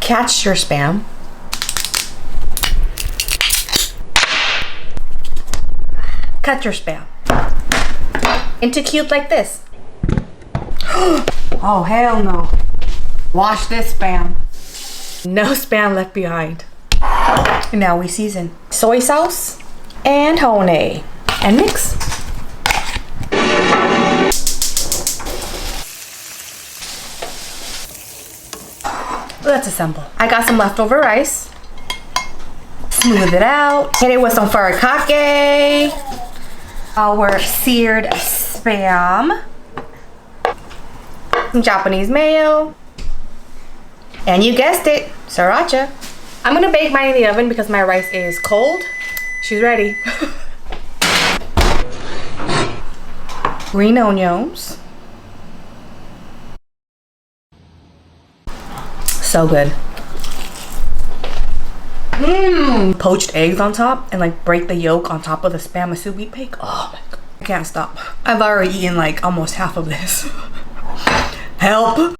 Catch your spam. Cut your spam into cubes like this. Oh, hell no. Wash this spam. No spam left behind. And now we season soy sauce and honey and mix. Let's assemble. I got some leftover rice. Smooth it out. Hit it with some furikake. Our seared spam. Some Japanese mayo. And you guessed it, sriracha. I'm gonna bake mine in the oven because my rice is cold. She's ready. Green onions. So good. Poached eggs on top and like break the yolk on top of the spam musubi bake. Oh my god. I can't stop. I've already eaten like almost half of this. Help.